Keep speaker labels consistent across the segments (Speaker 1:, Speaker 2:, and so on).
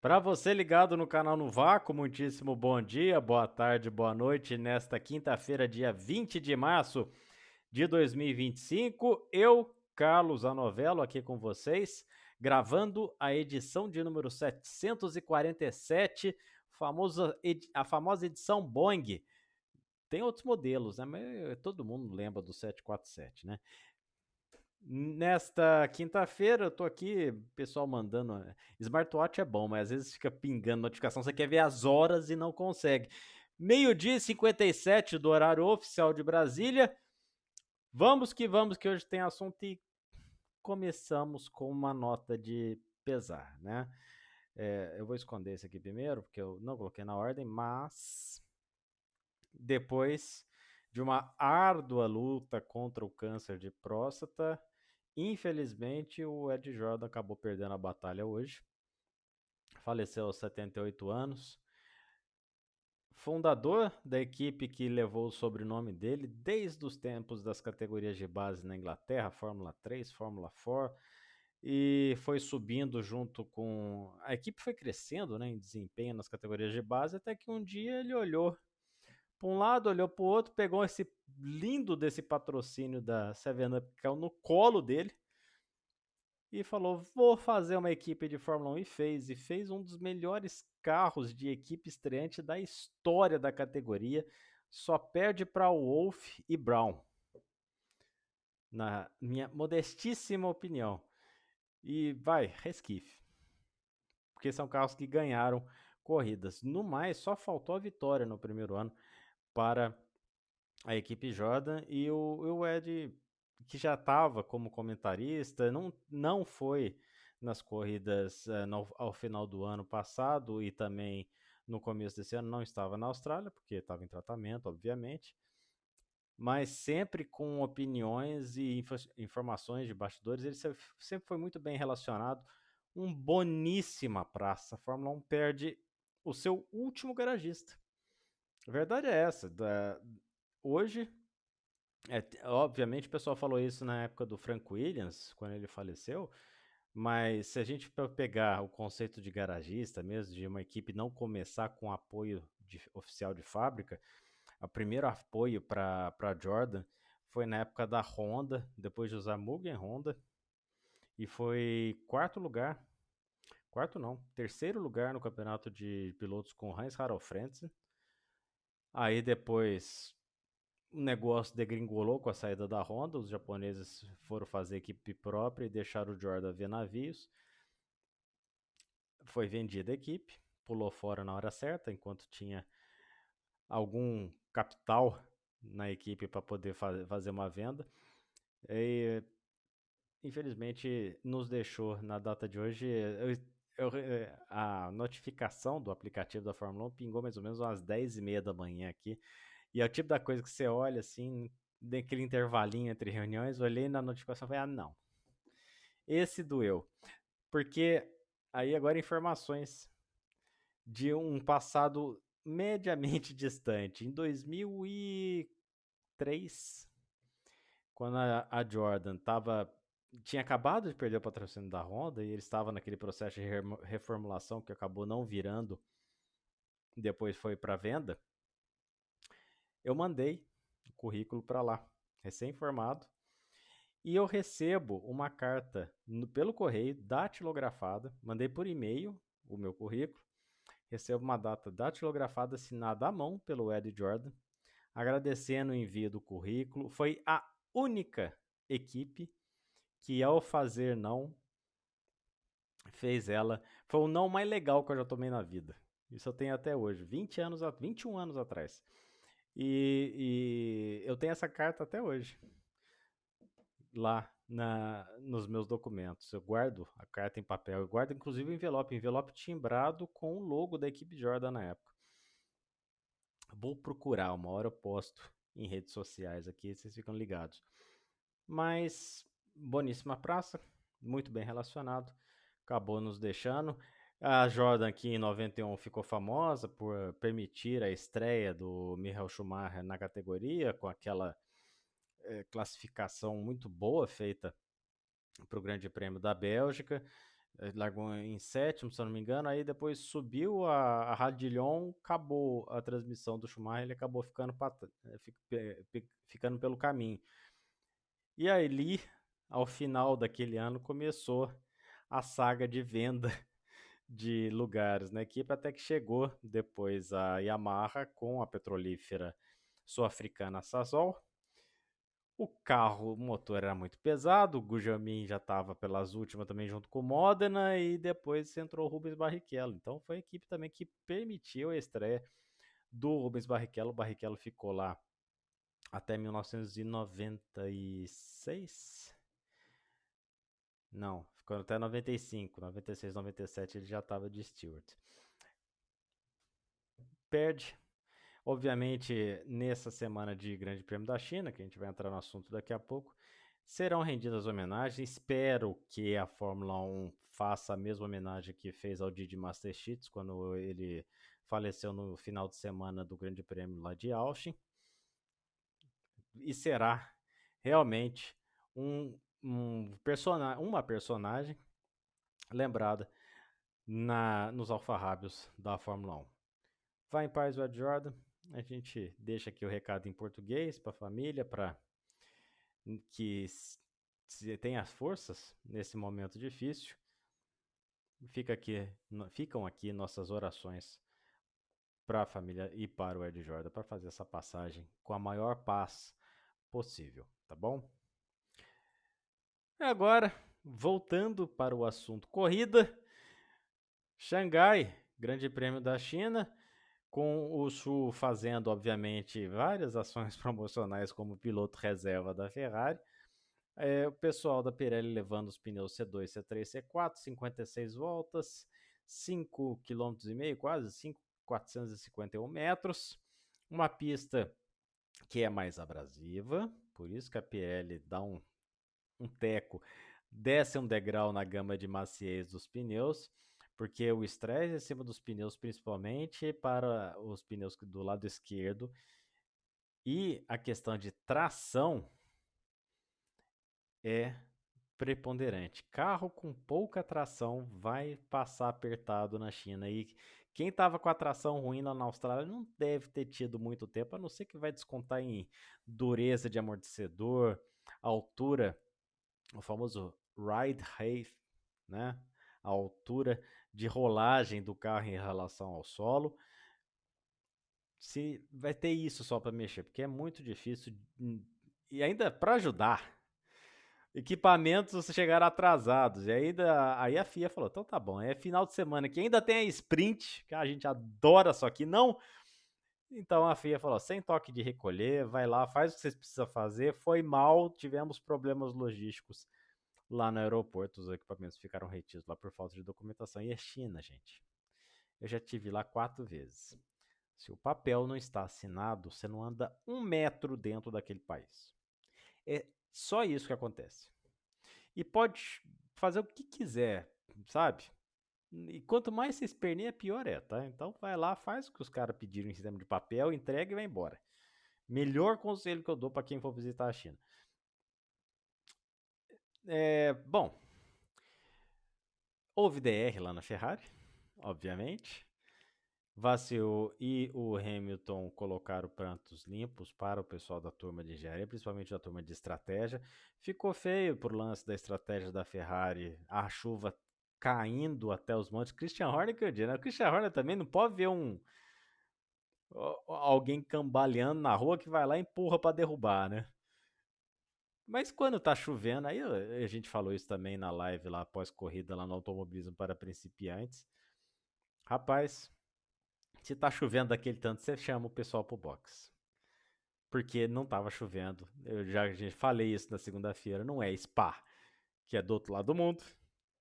Speaker 1: Para você ligado no canal no Vácuo, muitíssimo bom dia, boa tarde, boa noite. Nesta quinta-feira, dia 20 de março de 2025, eu, Carlos Anovello, aqui com vocês, gravando a edição de número 747, a famosa edição Boeing. Tem outros modelos, né? Mas todo mundo lembra do 747, né? Nesta quinta-feira, eu tô aqui, pessoal mandando. Smartwatch é bom, mas às vezes fica pingando notificação, você quer ver as horas e não consegue. Meio-dia e 57 do horário oficial de Brasília. Vamos, que hoje tem assunto e começamos com uma nota de pesar, né? Eu vou esconder esse aqui primeiro, porque eu não coloquei na ordem, mas depois de uma árdua luta contra o câncer de próstata, infelizmente, o Ed Jordan acabou perdendo a batalha hoje. Faleceu aos 78 anos. Fundador da equipe que levou o sobrenome dele desde os tempos das categorias de base na Inglaterra, Fórmula 3, Fórmula 4, e foi subindo junto com. A equipe foi crescendo, né, em desempenho nas categorias de base, até que um dia ele olhou para um lado, olhou para o outro, pegou esse lindo desse patrocínio da Seven Up que caiu no colo dele e falou: vou fazer uma equipe de Fórmula 1 e fez um dos melhores carros de equipe estreante da história da categoria, só perde para Wolff e Brown, na minha modestíssima opinião. E vai, resquife, porque são carros que ganharam corridas. No mais, só faltou a vitória no primeiro ano para a equipe Jordan e o Ed, que já estava como comentarista, não foi nas corridas ao final do ano passado e também no começo desse ano não estava na Austrália, porque estava em tratamento, obviamente, mas sempre com opiniões e informações de bastidores, ele sempre foi muito bem relacionado. Um boníssima praça. A Fórmula 1 perde o seu último garagista. A verdade é essa. Hoje, obviamente o pessoal falou isso na época do Frank Williams, quando ele faleceu, mas se a gente pegar o conceito de garagista mesmo, de uma equipe não começar com apoio oficial de fábrica, o primeiro apoio para Jordan foi na época da Honda, depois de usar Mugen Honda, e foi quarto não, terceiro lugar no campeonato de pilotos com Heinz Harald Frentzen. Aí depois o negócio degringolou com a saída da Honda, os japoneses foram fazer equipe própria e deixaram o Jordan ver navios. Foi vendida a equipe, pulou fora na hora certa, enquanto tinha algum capital na equipe para poder fazer uma venda. E infelizmente nos deixou na data de hoje. A notificação do aplicativo da Fórmula 1 pingou mais ou menos umas 10h30 da manhã aqui. E é o tipo da coisa que você olha assim, daquele intervalinho entre reuniões, olhei na notificação e falei: ah, não, esse doeu. Porque aí agora informações de um passado mediamente distante. Em 2003, quando a Jordan tinha acabado de perder o patrocínio da Honda e ele estava naquele processo de reformulação que acabou não virando, depois foi para venda, eu mandei o currículo para lá, recém-formado, e eu recebo uma carta pelo correio, datilografada, mandei por e-mail o meu currículo, recebo uma data datilografada assinada à mão pelo Ed Jordan, agradecendo o envio do currículo. Foi a única equipe que, ao fazer não, fez ela. Foi o não mais legal que eu já tomei na vida. Isso eu tenho até hoje, 21 anos atrás. E eu tenho essa carta até hoje, lá nos meus documentos. Eu guardo a carta em papel, eu guardo inclusive o envelope timbrado com o logo da equipe Jordan na época. Vou procurar, uma hora eu posto em redes sociais aqui, vocês ficam ligados. Mas, boníssima praça, muito bem relacionado, acabou nos deixando. A Jordan aqui em 91 ficou famosa por permitir a estreia do Michael Schumacher na categoria, com aquela classificação muito boa feita para o Grande Prêmio da Bélgica. Largou em sétimo, se eu não me engano, aí depois subiu a Radillion, acabou a transmissão do Schumacher, ele acabou ficando pelo caminho. E ali, ao final daquele ano, começou a saga de venda de lugares na equipe, até que chegou depois a Yamaha com a petrolífera sul-africana Sasol. O carro, o motor era muito pesado, o Gujamin já estava pelas últimas também junto com o Modena, e depois entrou o Rubens Barrichello. Então foi a equipe também que permitiu a estreia do Rubens Barrichello. O Barrichello ficou lá até 1996. Não, ficou até 95, 96, 97 ele já estava de Stewart. Perde, obviamente, nessa semana de Grande Prêmio da China, que a gente vai entrar no assunto daqui a pouco, serão rendidas homenagens. Espero que a Fórmula 1 faça a mesma homenagem que fez ao Didi Masterchitz quando ele faleceu no final de semana do Grande Prêmio lá de Austin. E será realmente uma personagem lembrada nos alfarrábios da Fórmula 1. Vai em paz, Ed Jordan. A gente deixa aqui o recado em português para a família, para que tenha forças nesse momento difícil. Ficam aqui nossas orações para a família e para o Ed Jordan, para fazer essa passagem com a maior paz possível, tá bom? E agora, voltando para o assunto corrida, Xangai, Grande Prêmio da China, com o Chu fazendo, obviamente, várias ações promocionais como piloto reserva da Ferrari. O pessoal da Pirelli levando os pneus C2, C3, C4, 56 voltas, 5,5 km, quase 5.451 metros. Uma pista que é mais abrasiva, por isso que a Pirelli dá um teco, desce um degrau na gama de maciez dos pneus, porque o estresse em cima dos pneus, principalmente para os pneus do lado esquerdo, e a questão de tração é preponderante. Carro com pouca tração vai passar apertado na China. E quem estava com a tração ruim lá na Austrália não deve ter tido muito tempo, a não ser que vai descontar em dureza de amortecedor, altura, o famoso ride height, né? A altura de rolagem do carro em relação ao solo. Se vai ter isso só para mexer, porque é muito difícil. E ainda para ajudar, equipamentos chegaram atrasados. E aí a FIA falou: então tá bom, é final de semana que ainda tem a sprint, que a gente adora, só que não. Então a FIA falou: sem toque de recolher, vai lá, faz o que vocês precisam fazer. Foi mal, tivemos problemas logísticos lá no aeroporto, os equipamentos ficaram retidos lá por falta de documentação. E é China, gente. Eu já tive lá 4 vezes. Se o papel não está assinado, você não anda 1 metro dentro daquele país. É só isso que acontece. E pode fazer o que quiser, sabe? E quanto mais você esperneia, pior é, tá? Então vai lá, faz o que os caras pediram em sistema de papel, entrega e vai embora. Melhor conselho que eu dou para quem for visitar a China. Bom, houve DR lá na Ferrari, obviamente. Vassell e o Hamilton colocaram prantos limpos para o pessoal da turma de engenharia, principalmente da turma de estratégia. Ficou feio pro lance da estratégia da Ferrari, a chuva caindo até os montes. Christian Horner que eu digo, né? Christian Horner também não pode ver alguém cambaleando na rua que vai lá e empurra para derrubar, né? Mas quando tá chovendo, aí a gente falou isso também na live lá após corrida lá no Automobilismo para Principiantes. Rapaz, se tá chovendo daquele tanto, você chama o pessoal pro box. Porque não tava chovendo. Eu já falei isso na segunda-feira. Não é Spa, que é do outro lado do mundo.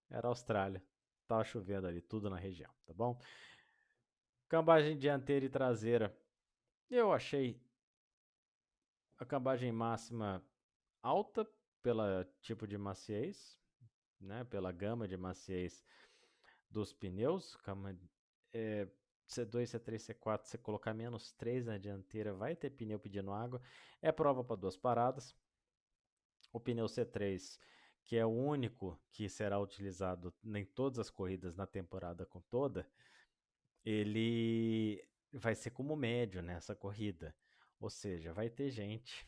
Speaker 1: Era Austrália. Tava chovendo ali, tudo na região, tá bom? Cambagem dianteira e traseira. Eu achei a cambagem máxima alta pela tipo de maciez, né? Pela gama de maciez dos pneus. C2, C3, C4, você colocar menos 3 na dianteira, vai ter pneu pedindo água. É prova para 2 paradas. O pneu C3, que é o único que será utilizado em todas as corridas na temporada toda, ele vai ser como médio nessa corrida. Ou seja, vai ter gente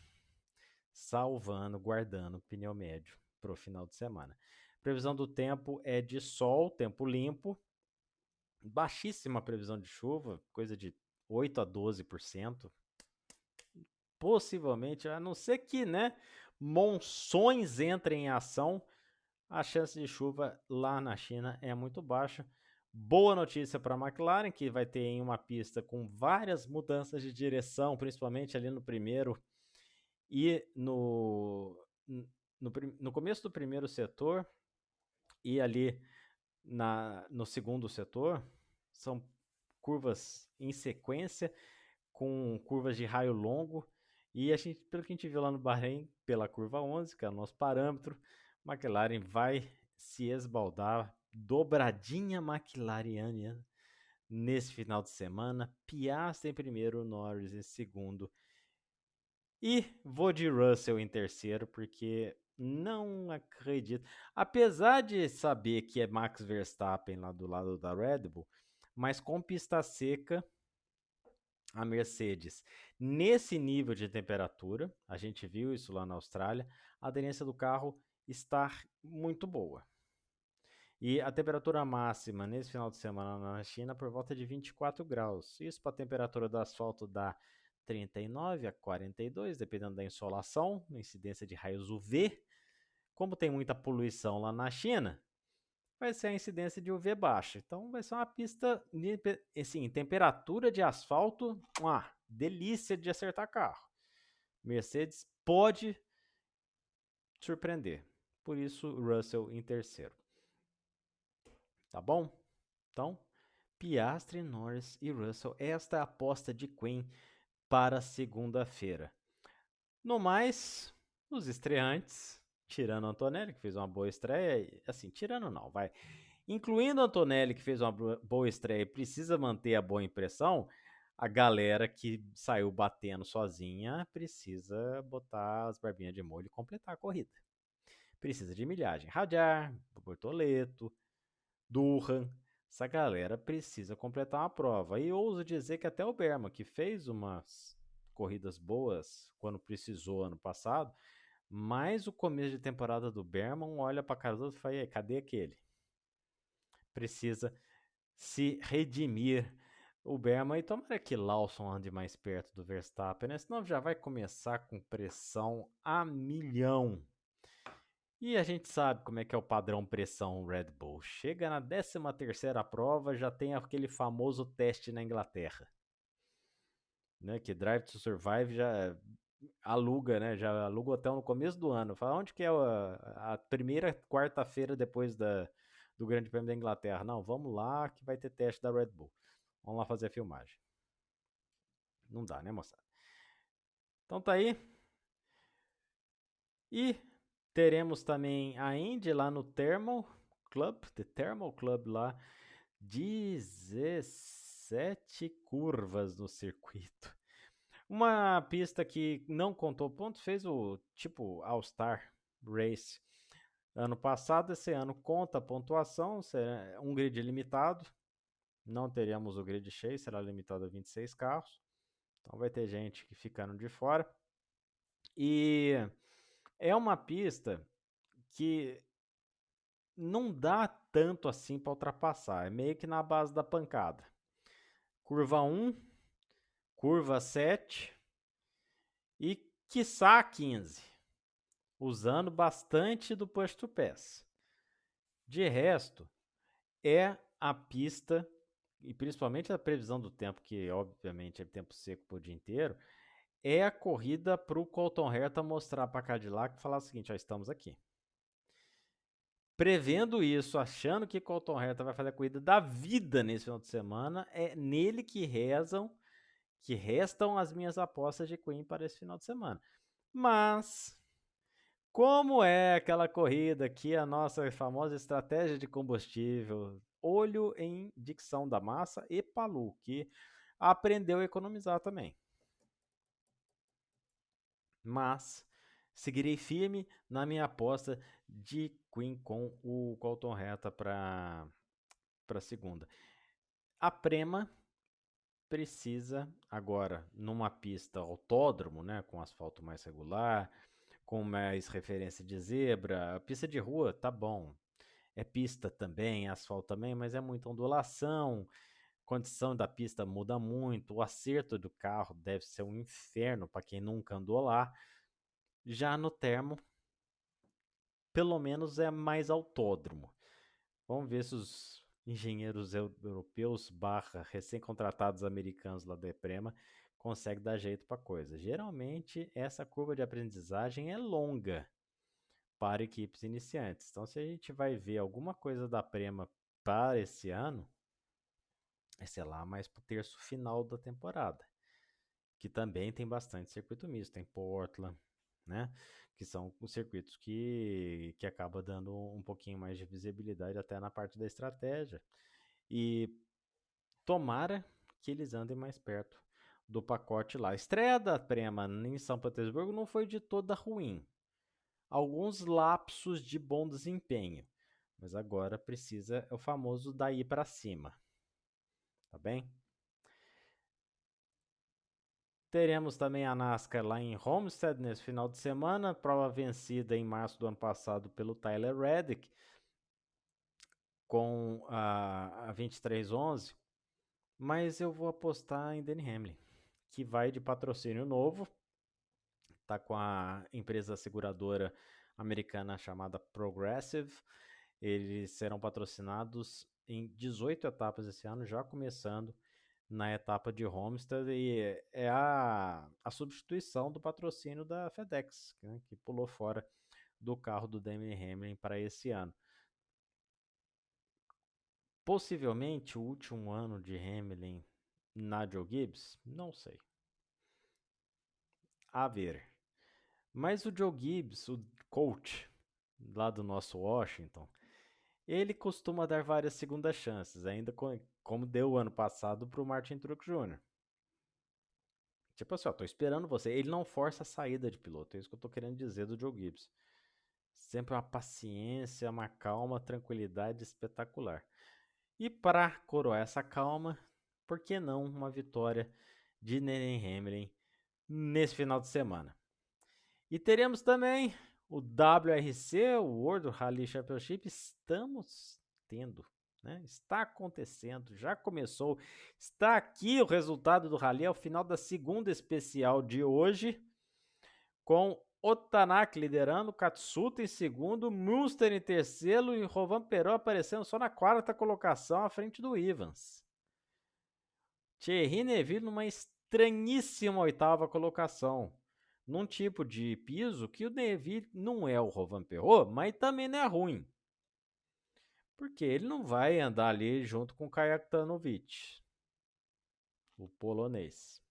Speaker 1: salvando, guardando pneu médio para o final de semana. Previsão do tempo é de sol, tempo limpo, baixíssima previsão de chuva, coisa de 8 a 12%. Possivelmente, a não ser que, né, monções entrem em ação, a chance de chuva lá na China é muito baixa. Boa notícia para a McLaren, que vai ter em uma pista com várias mudanças de direção, principalmente ali no primeiro e no começo do primeiro setor e ali no segundo setor. São curvas em sequência, com curvas de raio longo. E pelo que a gente viu lá no Bahrein, pela curva 11, que é o nosso parâmetro, McLaren vai se esbaldar, dobradinha McLareniana nesse final de semana. Piastri em primeiro, Norris em segundo. E vou de Russell em terceiro, porque não acredito. Apesar de saber que é Max Verstappen lá do lado da Red Bull, mas com pista seca, a Mercedes, nesse nível de temperatura, a gente viu isso lá na Austrália, a aderência do carro está muito boa. E a temperatura máxima nesse final de semana na China por volta de 24 graus. Isso para a temperatura do asfalto dá 39 a 42, dependendo da insolação, incidência de raios UV. Como tem muita poluição lá na China, vai ser a incidência de UV baixa. Então vai ser uma pista, assim, temperatura de asfalto, delícia de acertar carro. Mercedes pode surpreender. Por isso, Russell em terceiro. Tá bom? Então, Piastri, Norris e Russell. Esta é a aposta de Queen para segunda-feira. No mais, os estreantes, tirando Antonelli, que fez uma boa estreia, assim, tirando não, vai. Incluindo Antonelli, que fez uma boa estreia e precisa manter a boa impressão, a galera que saiu batendo sozinha precisa botar as barbinhas de molho e completar a corrida. Precisa de milhagem. Hadjar, Bortoleto, Durham, essa galera precisa completar uma prova. E ouso dizer que até o Berman, que fez umas corridas boas quando precisou ano passado, mas o começo de temporada do Berman olha para cara do outro e fala: cadê aquele? Precisa se redimir o Berman, e tomara que Lawson ande mais perto do Verstappen, né? Senão já vai começar com pressão a milhão. E a gente sabe como é que é o padrão pressão Red Bull. Chega na 13ª prova, já tem aquele famoso teste na Inglaterra, né? Que Drive to Survive já aluga, né? Já aluga o hotel no começo do ano. Fala, onde que é a primeira quarta-feira depois do Grande Prêmio da Inglaterra? Não, vamos lá que vai ter teste da Red Bull. Vamos lá fazer a filmagem. Não dá, né, moçada? Então tá aí. E teremos também a Indy lá no Thermal Club, The Thermal Club lá, 17 curvas no circuito. Uma pista que não contou pontos, fez o tipo All-Star Race ano passado. Esse ano conta a pontuação, será um grid limitado. Não teremos o grid cheio, será limitado a 26 carros. Então vai ter gente que ficando de fora. E é uma pista que não dá tanto assim para ultrapassar. É meio que na base da pancada. Curva 1, curva 7 e quiçá 15. Usando bastante do push to pass. De resto, é a pista, e principalmente a previsão do tempo, que obviamente é tempo seco por dia inteiro, é a corrida para o Colton Herta mostrar para a Cadillac e falar o seguinte: ó, estamos aqui. Prevendo isso, achando que Colton Herta vai fazer a corrida da vida nesse final de semana, é nele que restam as minhas apostas de Queen para esse final de semana. Mas, como é aquela corrida que a nossa famosa estratégia de combustível, olho em dicção da massa e Palu, que aprendeu a economizar também. Mas seguirei firme na minha aposta de Queen com o Colton Herta para segunda. A Prema precisa agora, numa pista autódromo, né, com asfalto mais regular, com mais referência de zebra, a pista de rua tá bom. É pista também, asfalto também, mas é muita ondulação, condição da pista muda muito, o acerto do carro deve ser um inferno para quem nunca andou lá. Já no termo, pelo menos é mais autódromo. Vamos ver se os engenheiros europeus barra recém-contratados americanos lá da Eprema conseguem dar jeito para a coisa. Geralmente, essa curva de aprendizagem é longa para equipes iniciantes. Então, se a gente vai ver alguma coisa da Prema para esse ano, é sei lá, mais para o terço final da temporada, que também tem bastante circuito misto, tem Portland, né? Que são os circuitos que acaba dando um pouquinho mais de visibilidade até na parte da estratégia. E tomara que eles andem mais perto do pacote lá. A estreia da Prema em São Petersburgo não foi de toda ruim. Alguns lapsos de bom desempenho, mas agora precisa o famoso daí para cima, tá bem? Teremos também a NASCAR lá em Homestead nesse final de semana, prova vencida em março do ano passado pelo Tyler Reddick com a 2311, mas eu vou apostar em Denny Hamlin, que vai de patrocínio novo, tá com a empresa seguradora americana chamada Progressive. Eles serão patrocinados em 18 etapas esse ano, já começando na etapa de Homestead, e é a substituição do patrocínio da FedEx, né, que pulou fora do carro do Denny Hamlin para esse ano. Possivelmente o último ano de Hamlin na Joe Gibbs, não sei. A ver. Mas o Joe Gibbs, o coach lá do nosso Washington, ele costuma dar várias segundas chances, ainda como deu o ano passado para o Martin Truex Jr. Tipo assim, ó, tô esperando você. Ele não força a saída de piloto, é isso que eu tô querendo dizer do Joe Gibbs. Sempre uma paciência, uma calma, tranquilidade espetacular. E para coroar essa calma, por que não uma vitória de Denny Hamlin nesse final de semana? E teremos também o WRC, o World Rally Championship. Estamos tendo, né? Está acontecendo, já começou. Está aqui o resultado do Rally ao final da segunda especial de hoje, com Otanak liderando, Katsuta em segundo, Munster em terceiro e Rovan Perot aparecendo só na quarta colocação à frente do Evans. Thierry Neuville numa estranhíssima oitava colocação, num tipo de piso que o Neuville não é o Rovan Perot, mas também não é ruim, porque ele não vai andar ali junto com o Kajaktanovic, o polonês.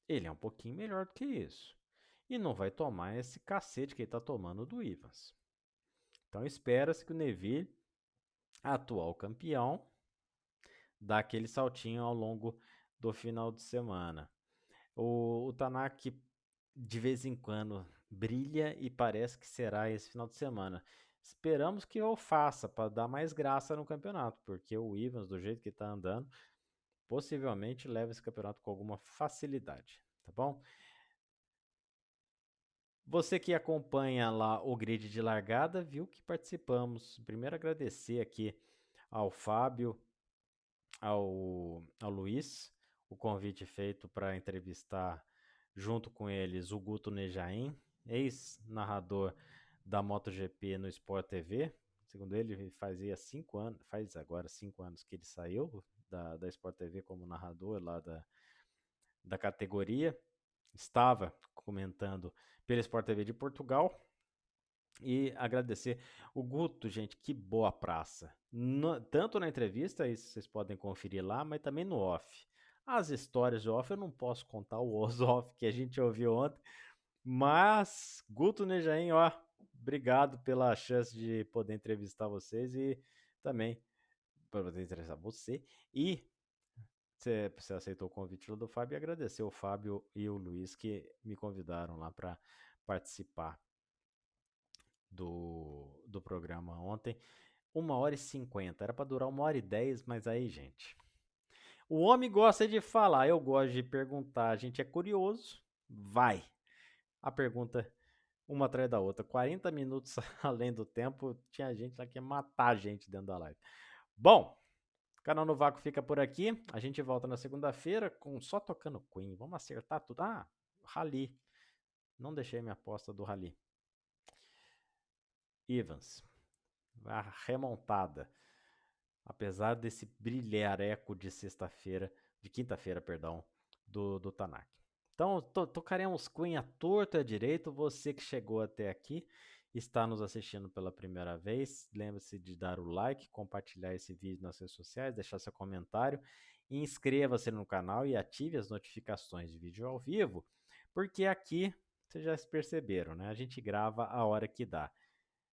Speaker 1: Ele é um pouquinho melhor do que isso. E não vai tomar esse cacete que ele está tomando do Evans. Então espera-se que o Neuville, atual campeão, dá aquele saltinho ao longo do final de semana. O Tanak de vez em quando brilha e parece que será esse final de semana. Esperamos que eu faça para dar mais graça no campeonato, porque o Evans, do jeito que está andando, possivelmente leva esse campeonato com alguma facilidade, tá bom? Você que acompanha lá o grid de largada, viu que participamos. Primeiro agradecer aqui ao Fábio, ao Luiz, o convite feito para entrevistar junto com eles o Guto Nejaim, ex-narrador da MotoGP no Sport TV. Segundo ele, fazia 5 anos, faz agora 5 anos que ele saiu da Sport TV como narrador lá da categoria. Estava comentando pela Sport TV de Portugal. E agradecer o Guto, gente, que boa praça. Tanto na entrevista, isso vocês podem conferir lá, mas também no off. As histórias de off eu não posso contar os off que a gente ouviu ontem, mas Guto Nejaim, ó, obrigado pela chance de poder entrevistar vocês e também para poder entrevistar você e você aceitou o convite do Fábio e agradecer o Fábio e o Luiz que me convidaram lá para participar do programa ontem. 1h50, era para durar 1h10, mas aí, gente. O homem gosta de falar, eu gosto de perguntar, a gente é curioso, vai. A pergunta uma atrás da outra, 40 minutos além do tempo, tinha gente lá que ia matar a gente dentro da live. Bom, o Canal no Vácuo fica por aqui, a gente volta na segunda-feira com só tocando Queen, vamos acertar tudo. Ah, Rally, não deixei minha aposta do Rally. Evans, a remontada. Apesar desse brilhareco de sexta-feira, de quinta-feira, perdão, do Tanaka. Então, tocaremos Queen à torta e à direito. Você que chegou até aqui, está nos assistindo pela primeira vez, lembre-se de dar o like, compartilhar esse vídeo nas redes sociais, deixar seu comentário, inscreva-se no canal e ative as notificações de vídeo ao vivo, porque aqui, vocês já perceberam, né? A gente grava a hora que dá.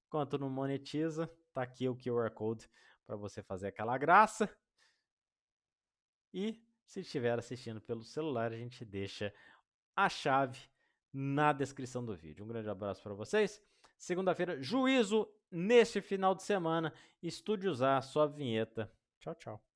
Speaker 1: Enquanto não monetiza, tá aqui o QR Code para você fazer aquela graça. E se estiver assistindo pelo celular, a gente deixa a chave na descrição do vídeo. Um grande abraço para vocês. Segunda-feira, juízo neste final de semana. Estúdios A, sua vinheta. Tchau, tchau.